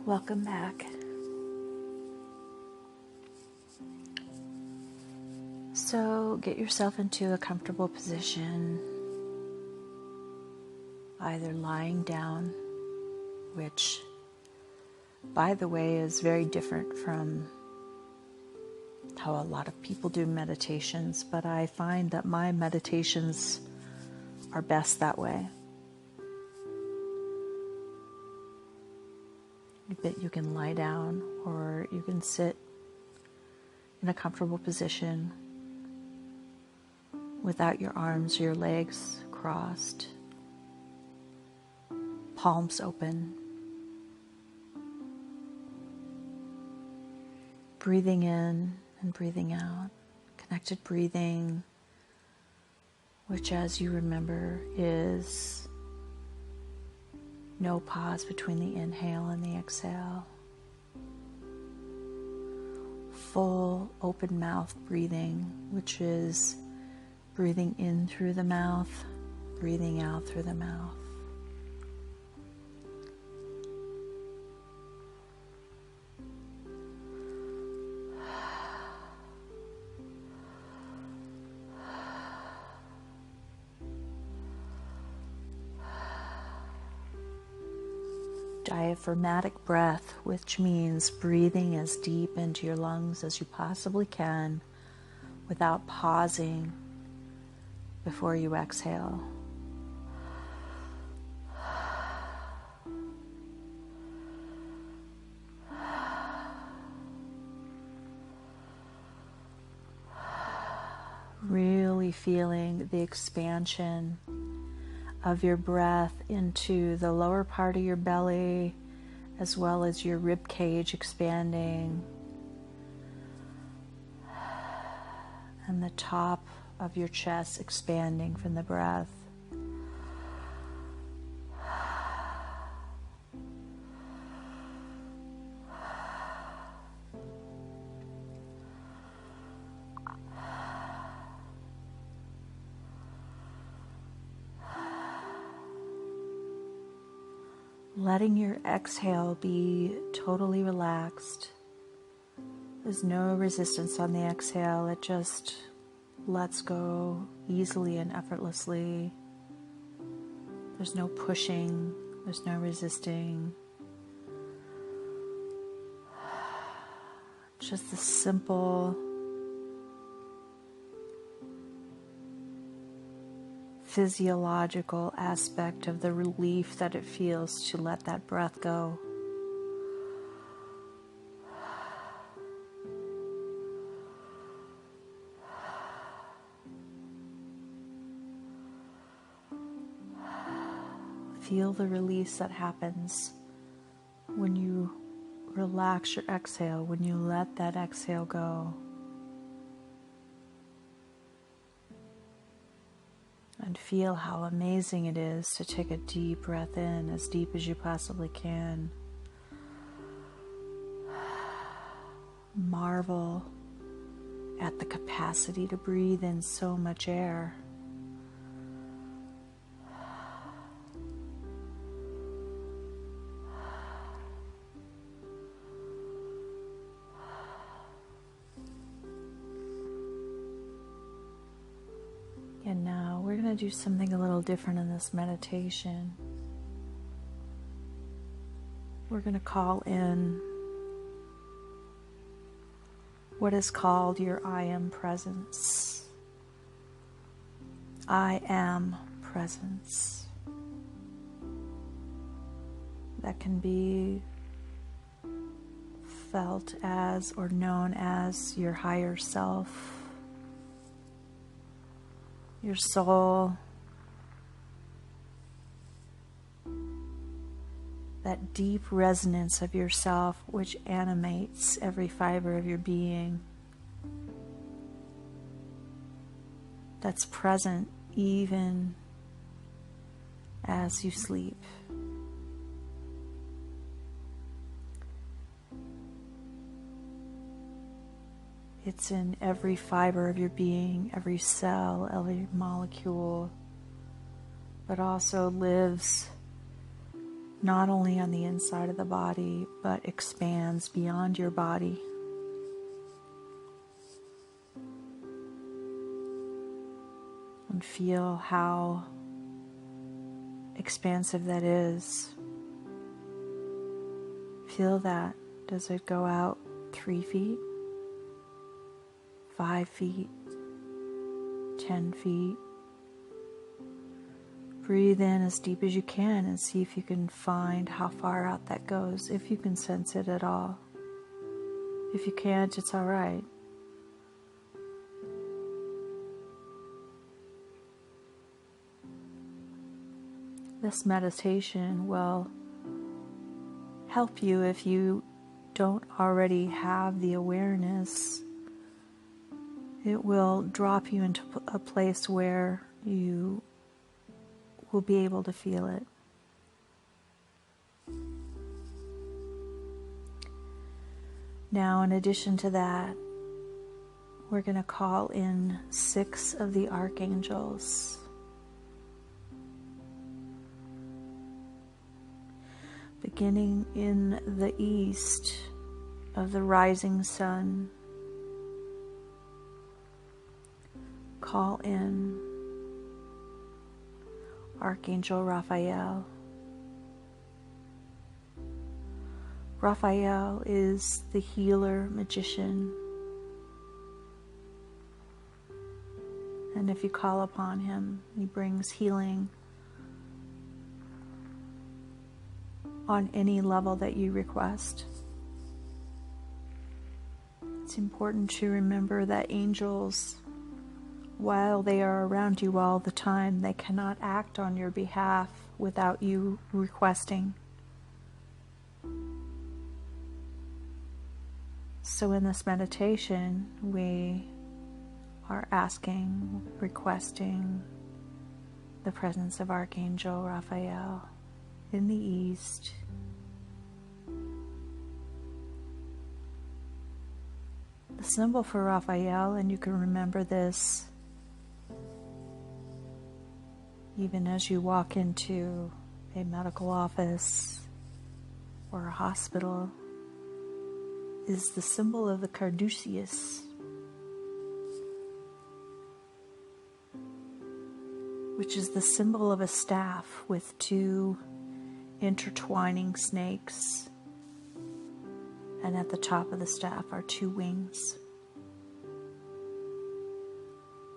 Welcome back. So get yourself into a comfortable position, either lying down, which, by the way, is very different from how a lot of people do meditations, but I find that my meditations are best that way. But you can lie down or you can sit in a comfortable position without your arms or your legs crossed, palms open, breathing in and breathing out, connected breathing, which, as you remember, is no pause between the inhale and the exhale. Full open mouth breathing, which is breathing in through the mouth, breathing out through the mouth. Diaphragmatic breath, which means breathing as deep into your lungs as you possibly can without pausing before you exhale. Really feeling the expansion of your breath into the lower part of your belly, as well as your rib cage expanding, and the top of your chest expanding from the breath. Letting your exhale be totally relaxed. There's no resistance on the exhale. It just lets go easily and effortlessly. There's no pushing. There's no resisting. Just the simple physiological aspect of the relief that it feels to let that breath go. Feel the release that happens when you relax your exhale, when you let that exhale go. And feel how amazing it is to take a deep breath in, as deep as you possibly can. Marvel at the capacity to breathe in so much air. And now we're going to do something a little different in this meditation. We're going to call in what is called your I am presence. I am presence. That can be felt as or known as your higher self, your soul, that deep resonance of yourself which animates every fiber of your being, that's present even as you sleep. It's in every fiber of your being, every cell, every molecule, but also lives not only on the inside of the body, but expands beyond your body. And feel how expansive that is. Feel that. Does it go out 3 feet, 5 feet, 10 feet? Breathe in as deep as you can and see if you can find how far out that goes, if you can sense it at all. If you can't, it's all right. This meditation will help you if you don't already have the awareness. It will drop you into a place where you will be able to feel it. Now, in addition to that, we're going to call in 6 of the archangels. Beginning in the east of the rising sun, call in Archangel Raphael. Raphael is the healer magician. And if you call upon him, he brings healing on any level that you request. It's important to remember that angels, while they are around you all the time, they cannot act on your behalf without you requesting. So in this meditation, we are asking, requesting the presence of Archangel Raphael in the east. The symbol for Raphael, and you can remember this even as you walk into a medical office or a hospital, is the symbol of the caduceus, which is the symbol of a staff with 2 intertwining snakes, and at the top of the staff are 2 wings.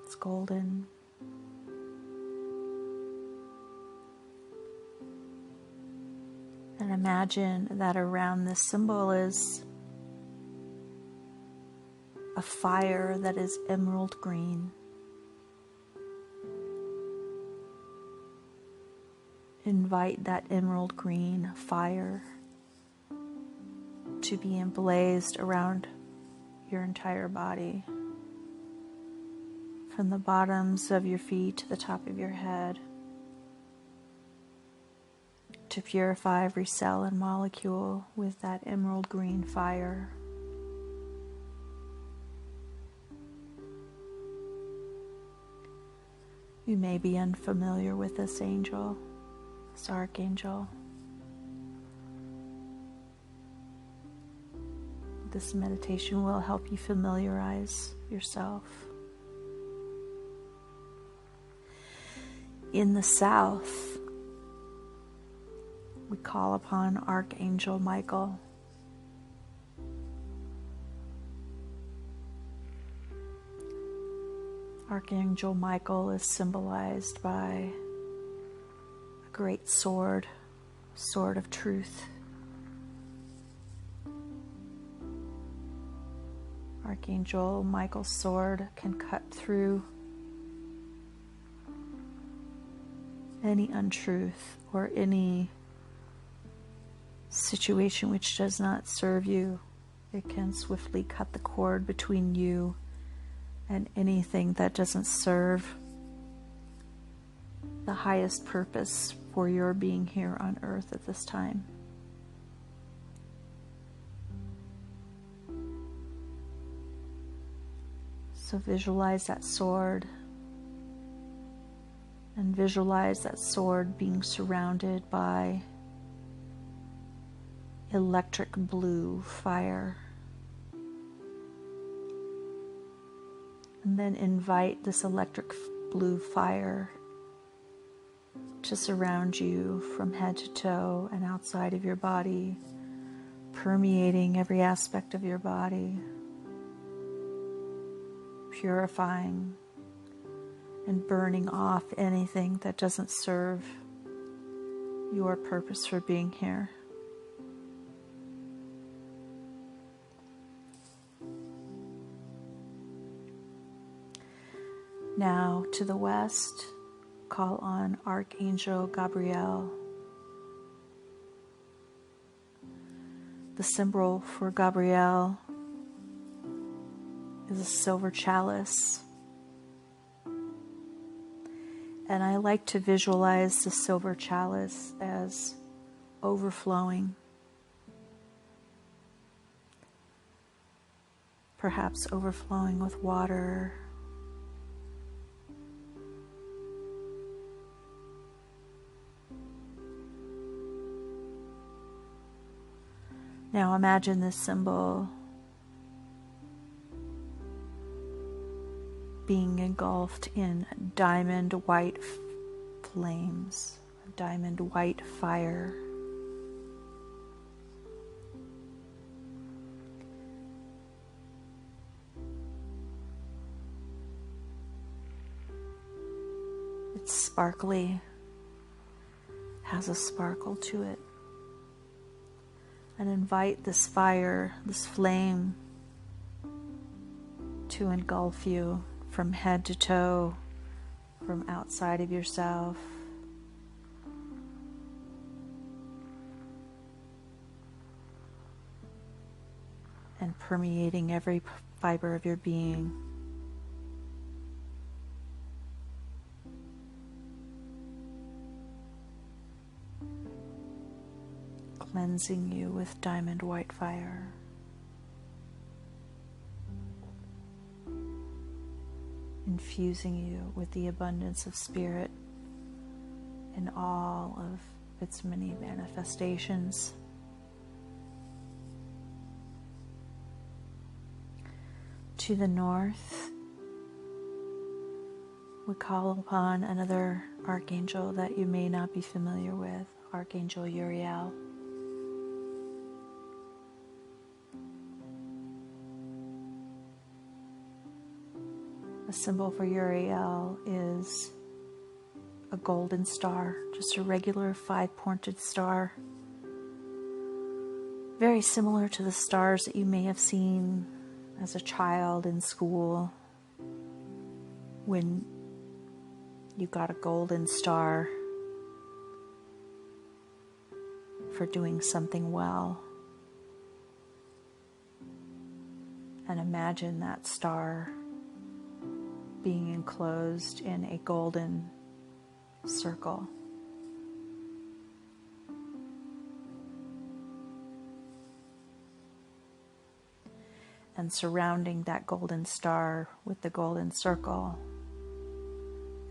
It's golden. And imagine that around this symbol is a fire that is emerald green. Invite that emerald green fire to be emblazed around your entire body, from the bottoms of your feet to the top of your head, to purify every cell and molecule with that emerald green fire. You may be unfamiliar with this angel, this archangel. This meditation will help you familiarize yourself. In the south, we call upon Archangel Michael. Archangel Michael is symbolized by a great sword, sword of truth. Archangel Michael's sword can cut through any untruth or any situation which does not serve you. It can swiftly cut the cord between you and anything that doesn't serve the highest purpose for your being here on earth at this time. So visualize that sword, and visualize that sword being surrounded by electric blue fire. And then invite this electric blue fire to surround you from head to toe and outside of your body, permeating every aspect of your body, purifying and burning off anything that doesn't serve your purpose for being here. Now to the west, call on Archangel Gabriel. The symbol for Gabriel is a silver chalice. And I like to visualize the silver chalice as overflowing. Perhaps overflowing with water. Now imagine this symbol being engulfed in diamond white flames, diamond white fire. It's sparkly, has a sparkle to it. And invite this fire, this flame, to engulf you from head to toe, from outside of yourself. And permeating every fiber of your being. Cleansing you with diamond white fire. Infusing you with the abundance of spirit in all of its many manifestations. To the north, we call upon another archangel that you may not be familiar with, Archangel Uriel. The symbol for Uriel is a golden star, just a regular 5-pointed star. Very similar to the stars that you may have seen as a child in school when you got a golden star for doing something well. And imagine that star being enclosed in a golden circle. And surrounding that golden star with the golden circle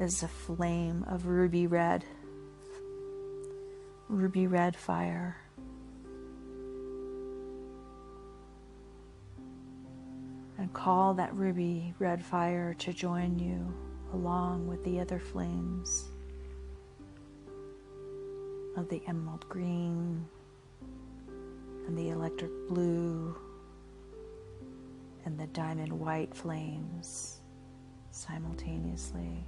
is a flame of ruby red fire. And call that ruby red fire to join you along with the other flames of the emerald green and the electric blue and the diamond white flames simultaneously.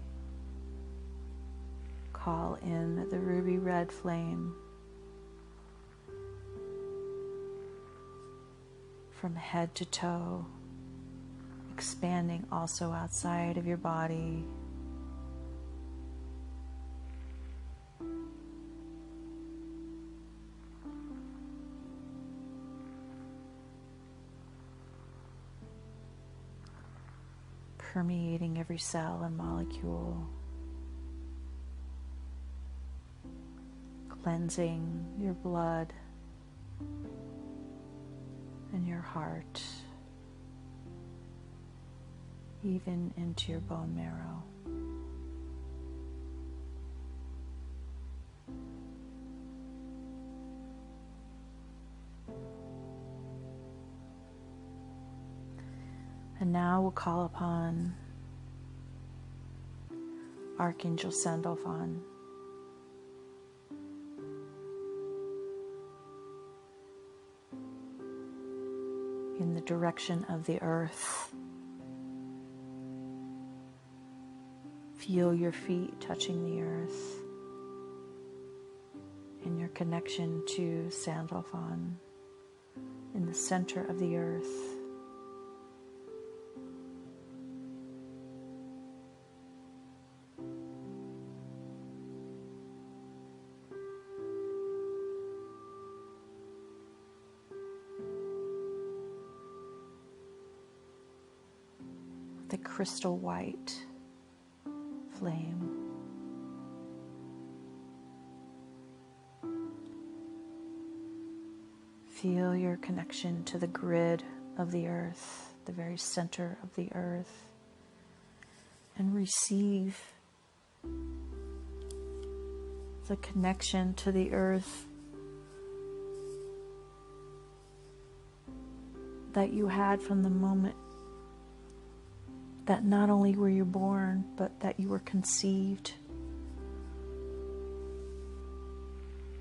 Call in the ruby red flame from head to toe, expanding also outside of your body. Permeating every cell and molecule. Cleansing your blood and your heart, even into your bone marrow. And now we'll call upon Archangel Sandalphon. In the direction of the earth. Feel your feet touching the earth and your connection to Sandalphon in the center of the earth. The crystal white flame. Feel your connection to the grid of the earth, the very center of the earth, and receive the connection to the earth that you had from the moment that not only were you born, but that you were conceived.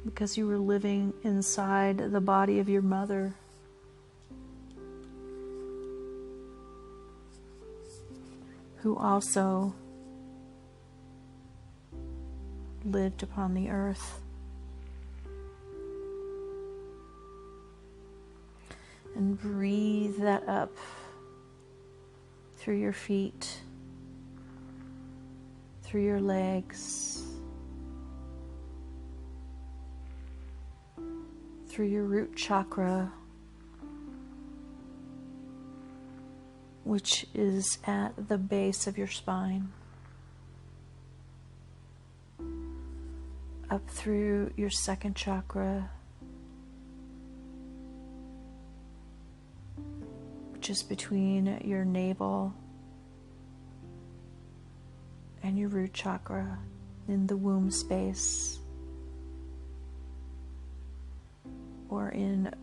Because you were living inside the body of your mother. Who also lived upon the earth. And breathe that up through your feet, through your legs, through your root chakra, which is at the base of your spine, up through your second chakra, which is between your navel and your root chakra in the womb space, or in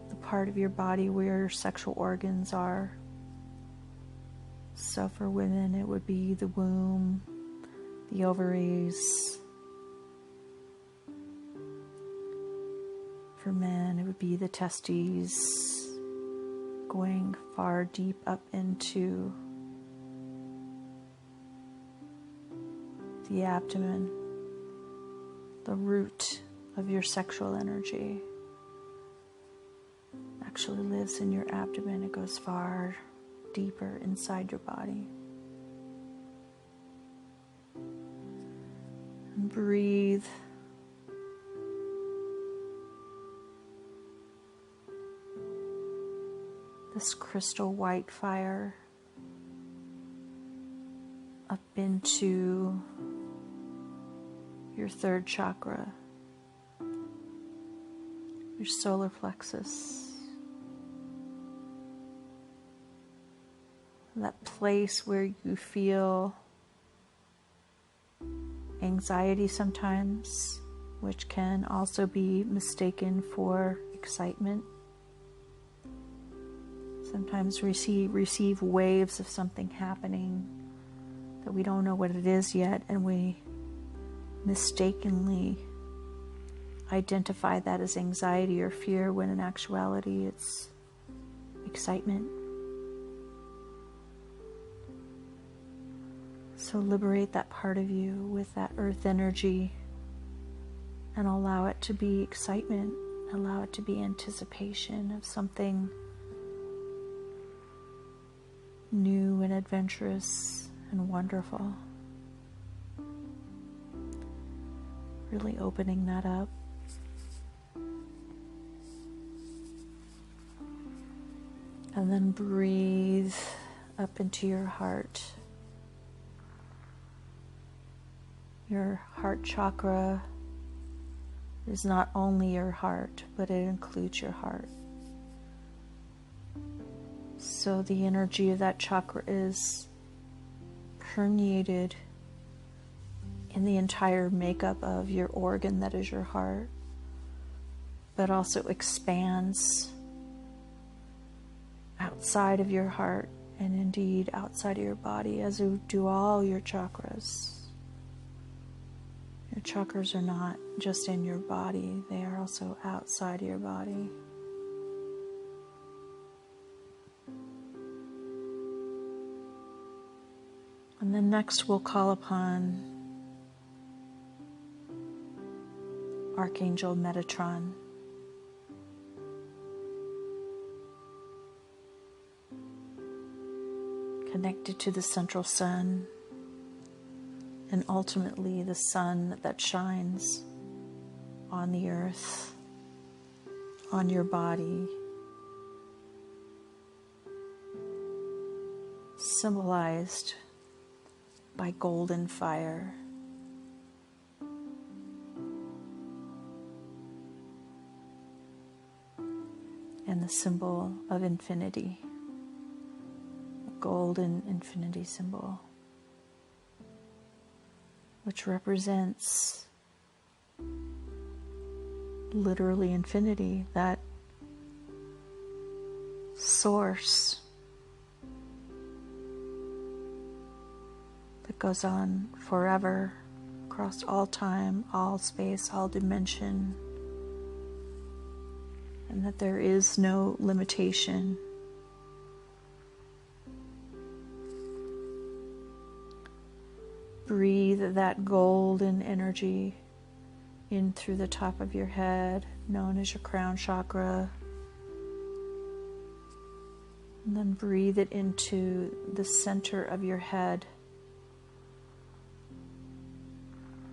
the part of your body where your sexual organs are. So for women, it would be the womb, the ovaries. For men, it would be the testes, going far deep up into the abdomen, the root of your sexual energy. Actually lives in your abdomen. It goes far deeper inside your body. And breathe. This crystal white fire up into your third chakra, your solar plexus, that place where you feel anxiety sometimes, which can also be mistaken for excitement. Sometimes receive waves of something happening that we don't know what it is yet, and we mistakenly identify that as anxiety or fear, when in actuality it's excitement. So liberate that part of you with that earth energy and allow it to be excitement, allow it to be anticipation of something new and adventurous and wonderful. Really opening that up. And then breathe up into your heart. Your heart chakra is not only your heart, but it includes your heart. So the energy of that chakra is permeated in the entire makeup of your organ that is your heart, but also expands outside of your heart and indeed outside of your body, as you do all your chakras. Your chakras are not just in your body, they are also outside of your body. And then next we'll call upon Archangel Metatron. Connected to the central sun, and ultimately the sun that shines on the earth, on your body, symbolized by golden fire. And the symbol of infinity. Golden infinity symbol, which represents literally infinity, that source that goes on forever across all time, all space, all dimension, and that there is no limitation. Breathe that golden energy in through the top of your head, known as your crown chakra. And then breathe it into the center of your head.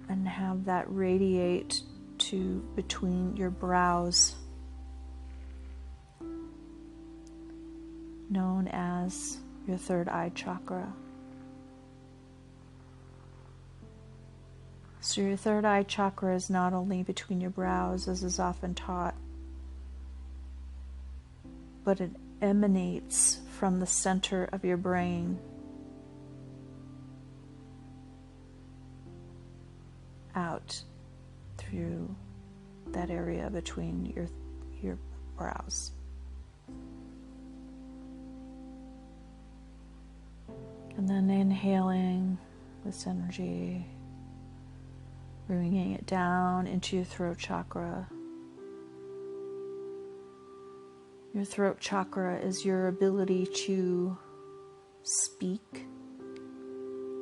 And have that radiate to between your brows, known as your third eye chakra. So your third eye chakra is not only between your brows, as is often taught, but it emanates from the center of your brain out through that area between your brows. And then inhaling this energy, bringing it down into your throat chakra. Your throat chakra is your ability to speak,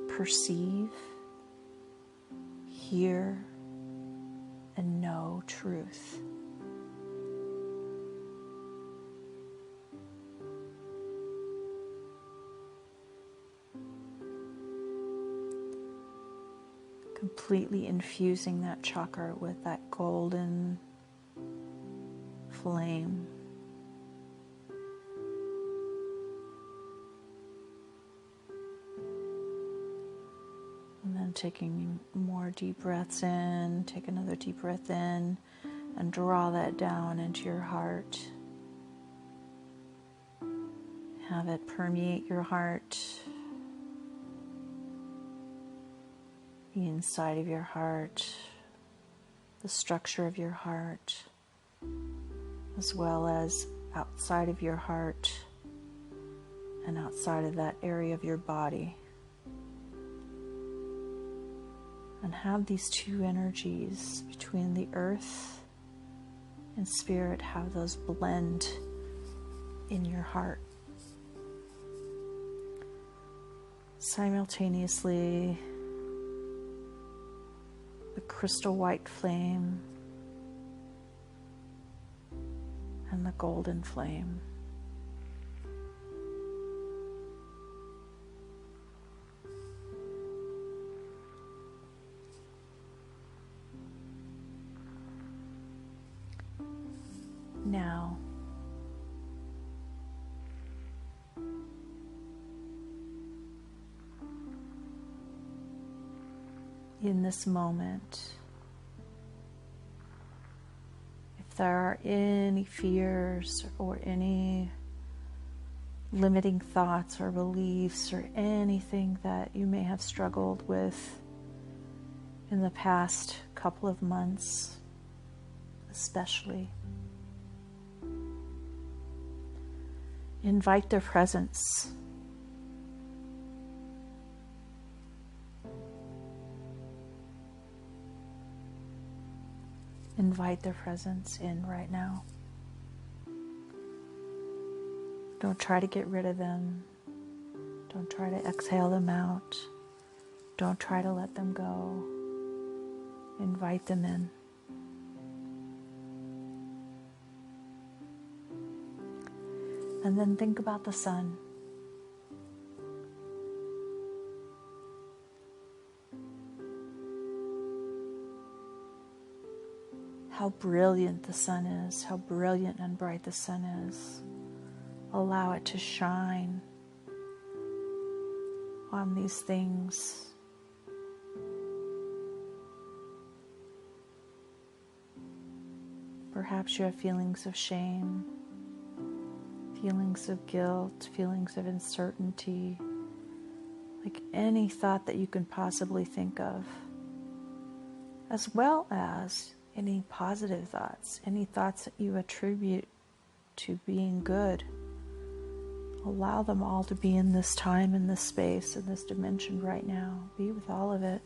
perceive, hear, and know truth. Completely infusing that chakra with that golden flame. And then taking more deep breaths in, take another deep breath in, and draw that down into your heart. Have it permeate your heart, the inside of your heart, the structure of your heart, as well as outside of your heart and outside of that area of your body. And have these two energies between the earth and spirit, have those blend in your heart. Simultaneously, the crystal white flame and the golden flame. Now, in this moment, if there are any fears or any limiting thoughts or beliefs or anything that you may have struggled with in the past couple of months, especially, Invite their presence. Invite their presence in right now. Don't try to get rid of them. Don't try to exhale them out. Don't try to let them go. Invite them in. And then think about the sun. How brilliant the sun is, how brilliant and bright the sun is. Allow it to shine on these things. Perhaps you have feelings of shame, feelings of guilt, feelings of uncertainty, like any thought that you can possibly think of, as well as any positive thoughts, any thoughts that you attribute to being good. Allow them all to be in this time, in this space, in this dimension right now. Be with all of it.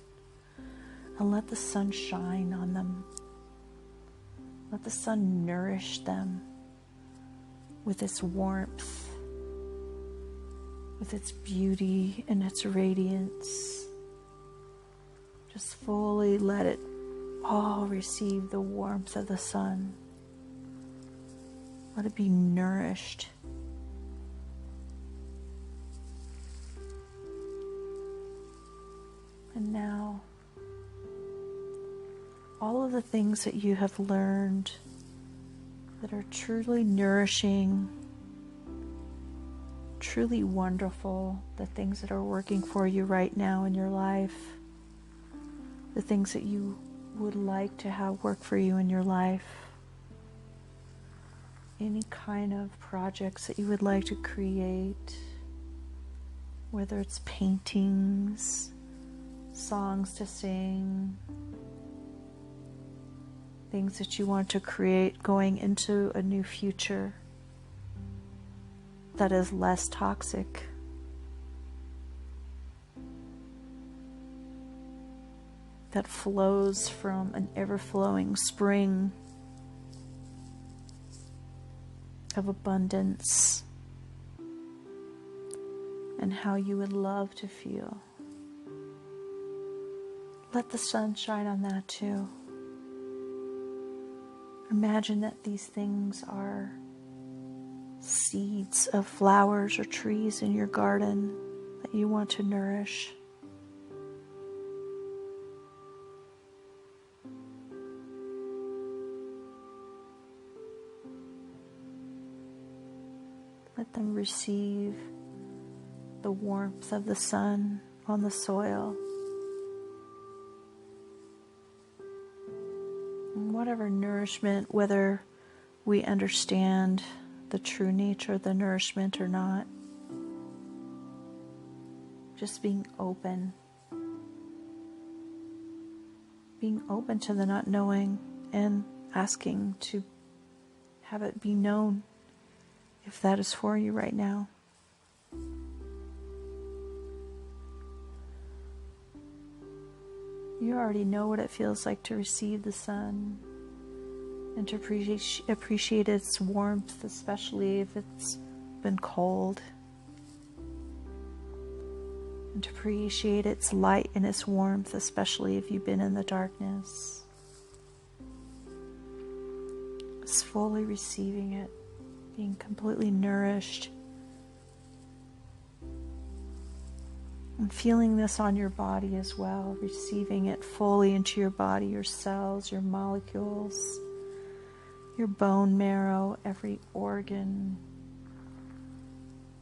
And let the sun shine on them. Let the sun nourish them with its warmth, with its beauty and its radiance. Just fully let it all receive the warmth of the sun. Let it be nourished. And now, all of the things that you have learned that are truly nourishing, truly wonderful, the things that are working for you right now in your life, the things that you would like to have work for you in your life, any kind of projects that you would like to create, whether it's paintings, songs to sing, things that you want to create going into a new future that is less toxic. That flows from an ever-flowing spring of abundance, and how you would love to feel. Let the sun shine on that too. Imagine that these things are seeds of flowers or trees in your garden that you want to nourish. Let them receive the warmth of the sun on the soil. And whatever nourishment, whether we understand the true nature of the nourishment or not, just being open to the not knowing and asking to have it be known if that is for you right now. You already know what it feels like to receive the sun and to appreciate its warmth, especially if it's been cold, and to appreciate its light and its warmth, especially if you've been in the darkness. Just fully receiving it, being completely nourished, and feeling this on your body as well, receiving it fully into your body, your cells, your molecules, your bone marrow, every organ,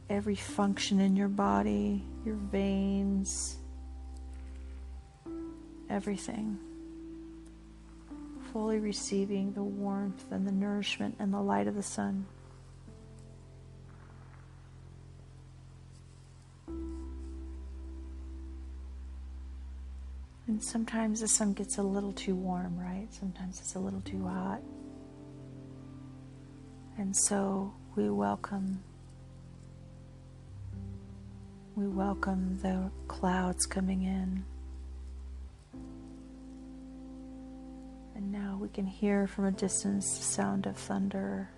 every function in your body, your veins, everything. Fully receiving the warmth and the nourishment and the light of the sun. And sometimes the sun gets a little too warm, right? Sometimes it's a little too hot. And so we welcome We welcome the clouds coming in. And now we can hear from a distance the sound of thunder.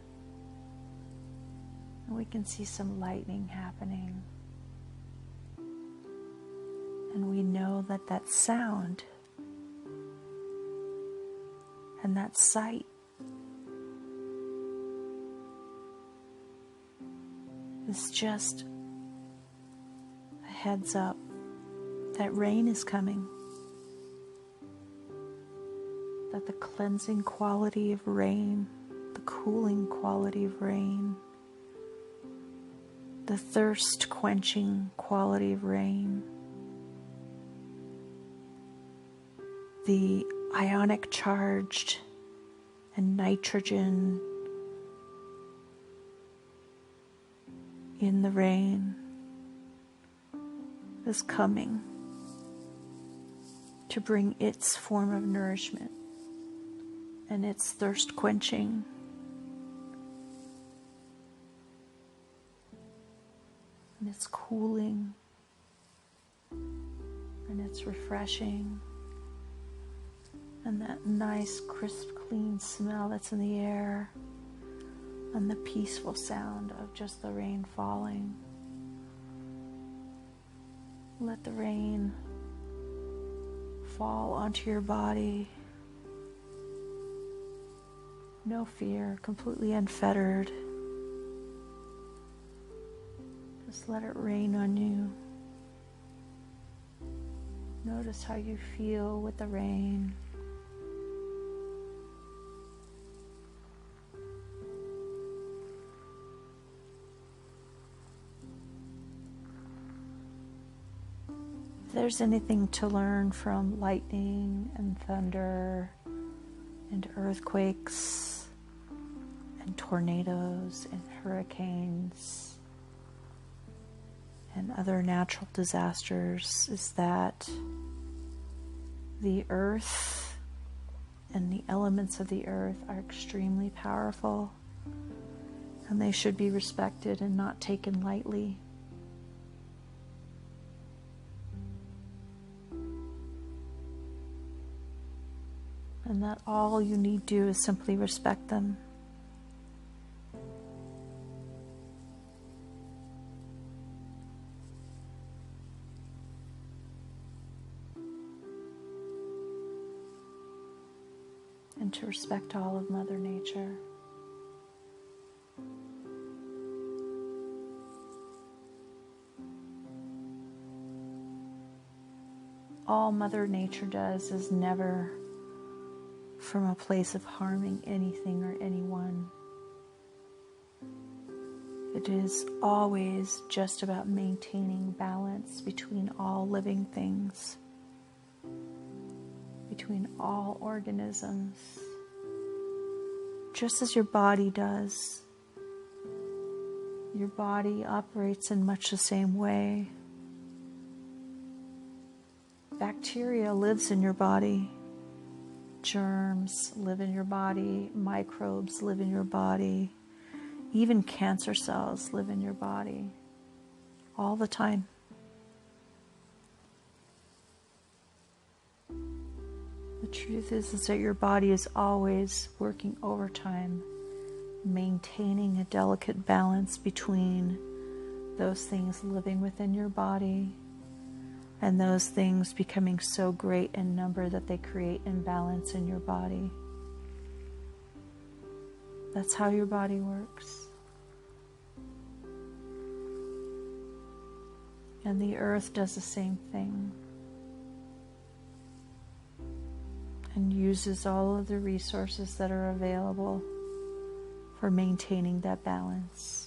And we can see some lightning happening. And we know that that sound and that sight is just a heads up that rain is coming. That the cleansing quality of rain, the cooling quality of rain, the thirst quenching quality of rain, the ionic charged and nitrogen in the rain is coming to bring its form of nourishment and its thirst quenching. And it's cooling and it's refreshing. And that nice, crisp, clean smell that's in the air, and the peaceful sound of just the rain falling. Let the rain fall onto your body. No fear, completely unfettered. Just let it rain on you. Notice how you feel with the rain. If there's anything to learn from lightning and thunder and earthquakes and tornadoes and hurricanes and other natural disasters, is that the earth and the elements of the earth are extremely powerful, and they should be respected and not taken lightly. And that all you need do is simply respect them. And to respect all of Mother Nature. All Mother Nature does is never from a place of harming anything or anyone. It is always just about maintaining balance between all living things, between all organisms, just as your body does. Your body operates in much the same way. Bacteria lives in your body. Germs live in your body. Microbes live in your body. Even cancer cells live in your body all the time. The truth is that your body is always working overtime, maintaining a delicate balance between those things living within your body and those things becoming so great in number that they create imbalance in your body. That's how your body works. And the earth does the same thing and uses all of the resources that are available for maintaining that balance.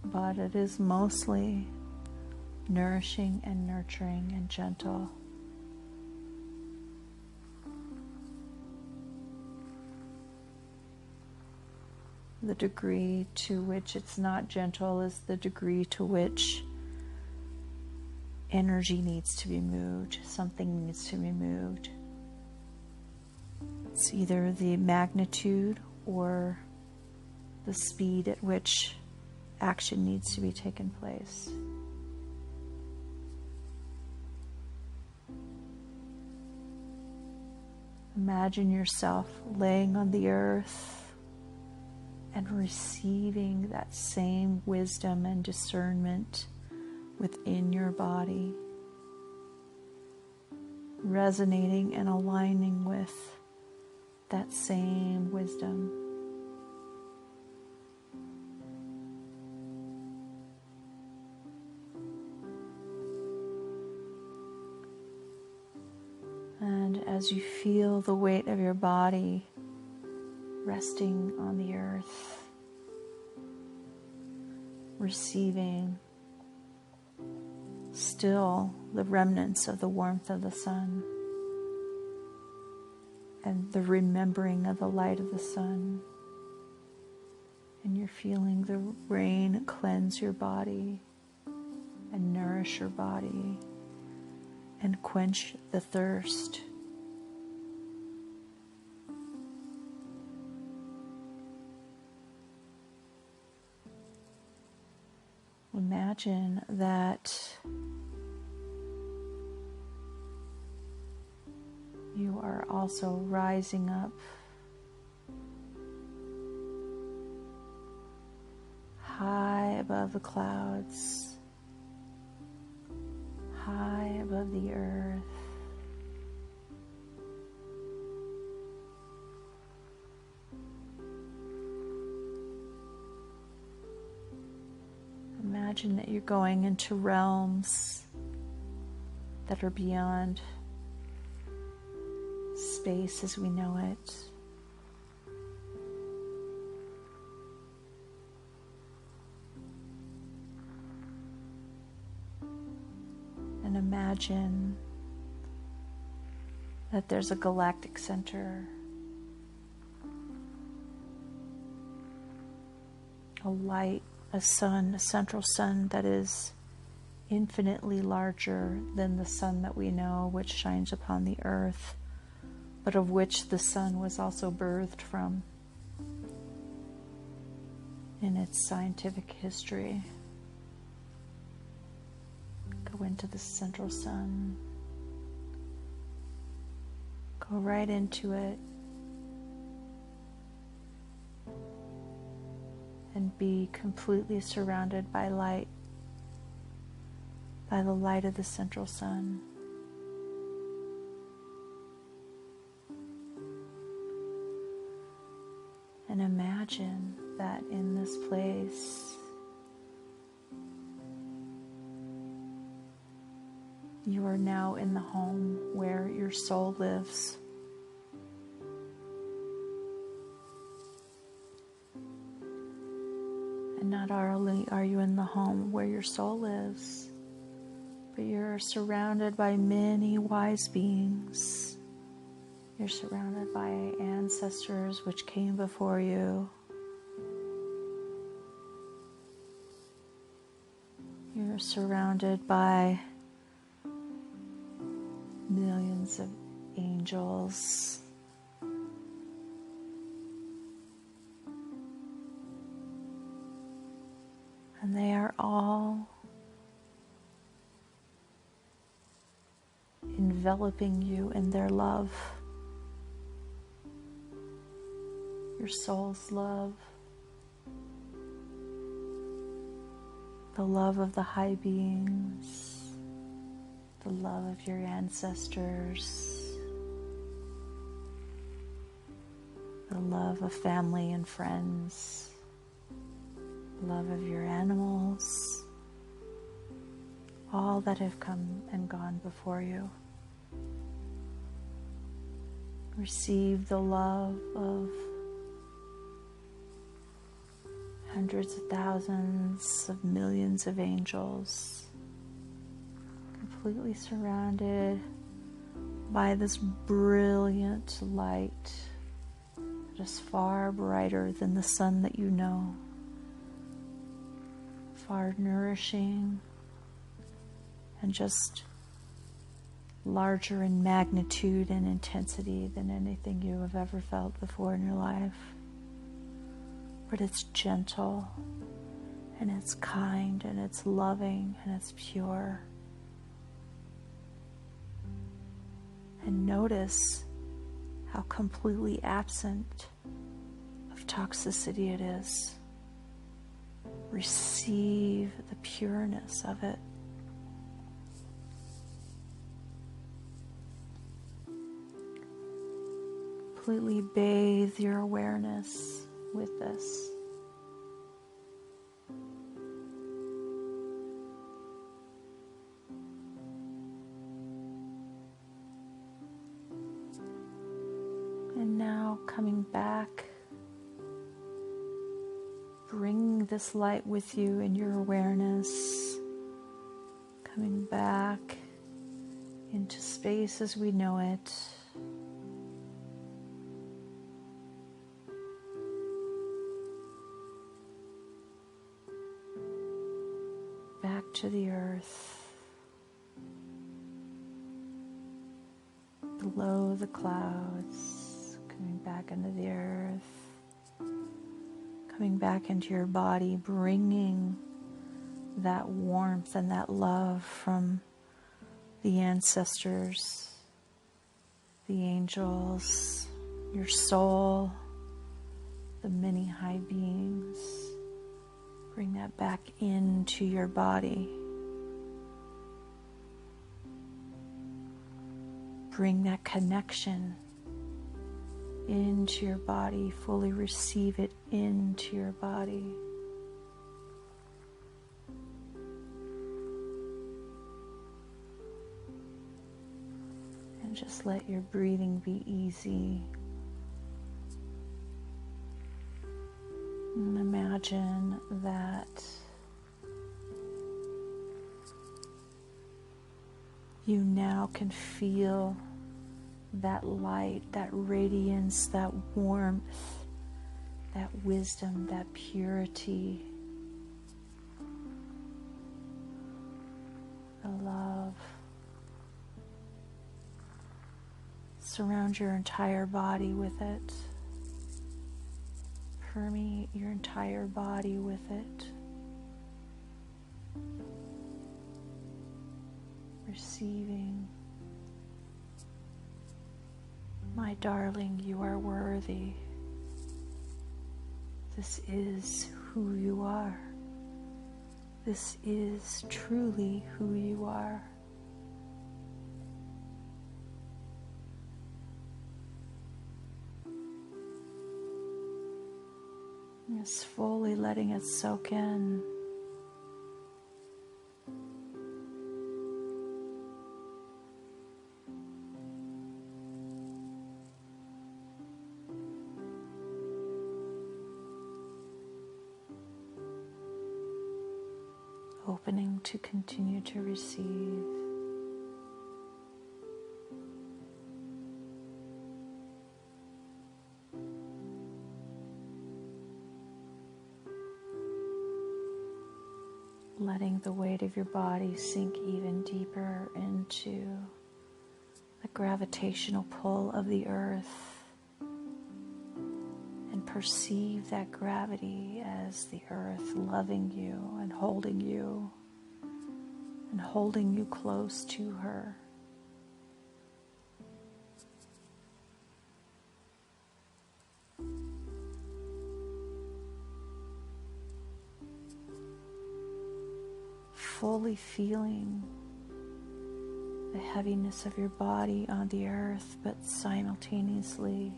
But it is mostly nourishing and nurturing and gentle. The degree to which it's not gentle is the degree to which energy needs to be moved, something needs to be moved. It's either the magnitude or the speed at which action needs to be taken place. Imagine yourself laying on the earth and receiving that same wisdom and discernment within your body, resonating and aligning with that same wisdom. And as you feel the weight of your body resting on the earth, receiving still the remnants of the warmth of the sun and the remembering of the light of the sun, and you're feeling the rain cleanse your body and nourish your body and quench the thirst. Imagine that you are also rising up high above the clouds, high above the earth. Imagine that you're going into realms that are beyond space as we know it. And imagine that there's a galactic center, a light, a sun, a central sun that is infinitely larger than the sun that we know, which shines upon the earth, but of which the sun was also birthed from in its scientific history. Go into the central sun. Go right into it. And be completely surrounded by light, by the light of the central sun. And imagine that in this place, you are now in the home where your soul lives. And not only are you in the home where your soul lives, but you're surrounded by many wise beings. You're surrounded by ancestors which came before you. You're surrounded by millions of angels. And they are all enveloping you in their love, your soul's love, the love of the high beings, the love of your ancestors, the love of family and friends, love of your animals, all that have come and gone before you. Receive the love of hundreds of thousands of millions of angels, completely surrounded by this brilliant light that is far brighter than the sun that you know, far nourishing and just larger in magnitude and intensity than anything you have ever felt before in your life. but it's gentle and it's kind and it's loving and it's pure. And notice how completely absent of toxicity it is. Receive the pureness of it. Completely bathe your awareness with this. And now coming back, bring this light with you in your awareness, coming back into space as we know it. Back to the earth, below the clouds, coming back into the earth, coming back into your body, bringing that warmth and that love from the ancestors, the angels, your soul, the many high beings. Bring that back into your body. Bring that connection into your body. Fully receive it into your body. And just let your breathing be easy. And imagine that you now can feel that light, that radiance, that warmth, that wisdom, that purity, the love. Surround your entire body with it. Permeate your entire body with it. Receiving. My darling, you are worthy. This is who you are. This is truly who you are. Just fully letting it soak in. Opening to continue to receive. Letting the weight of your body sink even deeper into the gravitational pull of the earth, and perceive that gravity as the earth loving you and holding you close to her. Fully feeling the heaviness of your body on the earth, but simultaneously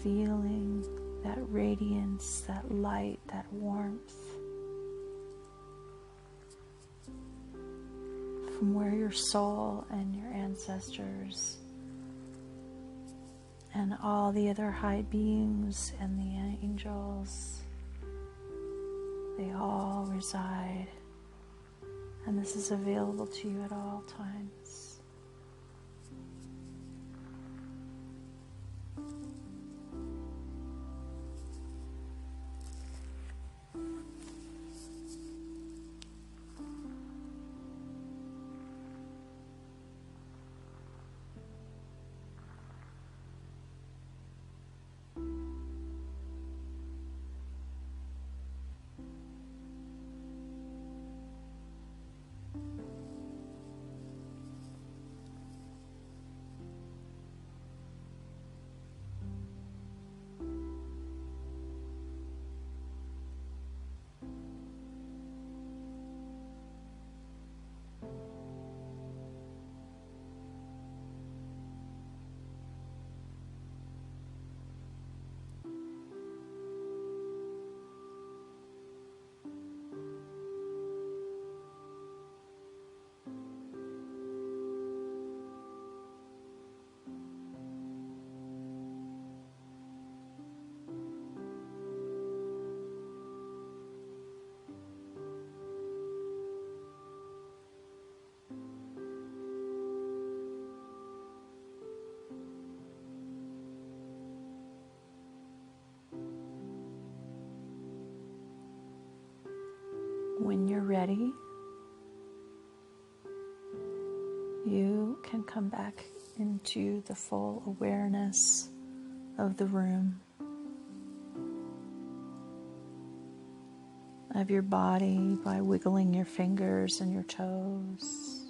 feeling that radiance, that light, that warmth from where your soul and your ancestors and all the other high beings and the angels, they all reside, and this is available to you at all times. When you're ready, you can come back into the full awareness of the room, of your body by wiggling your fingers and your toes,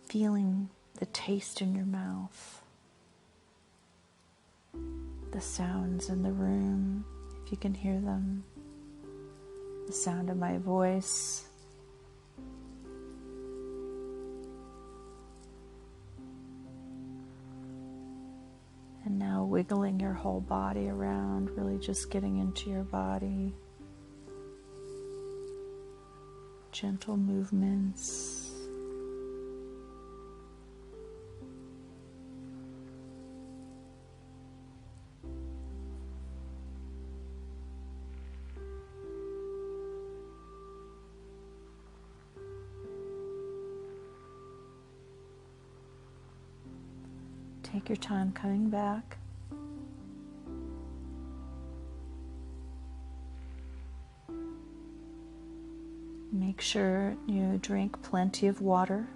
feeling the taste in your mouth, the sounds in the room, if you can hear them, the sound of my voice. And now wiggling your whole body around, really just getting into your body. Gentle movements. Take your time coming back. Make sure you drink plenty of water.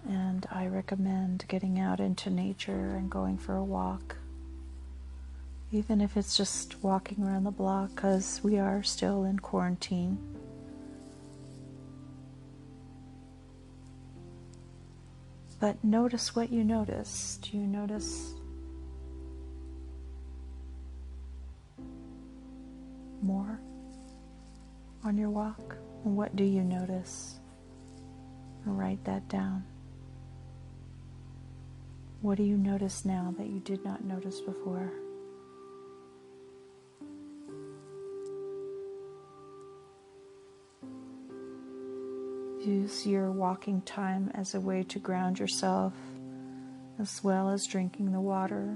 And I recommend getting out into nature and going for a walk. Even if it's just walking around the block, because we are still in quarantine. But notice what you notice. Do you notice more on your walk? And what do you notice? And write that down. What do you notice now that you did not notice before? Use your walking time as a way to ground yourself, as well as drinking the water.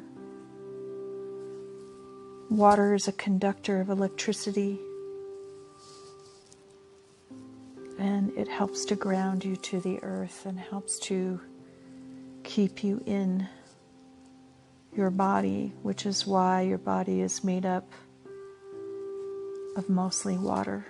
Water is a conductor of electricity, and it helps to ground you to the earth and helps to keep you in your body, which is why your body is made up of mostly water.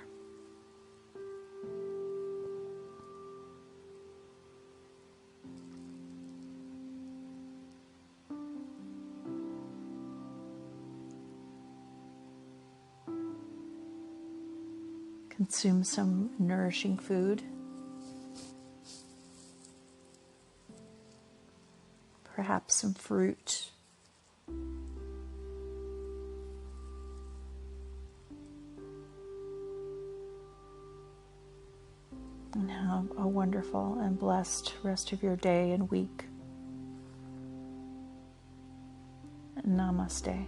Consume some nourishing food. Perhaps some fruit. And have a wonderful and blessed rest of your day and week. Namaste.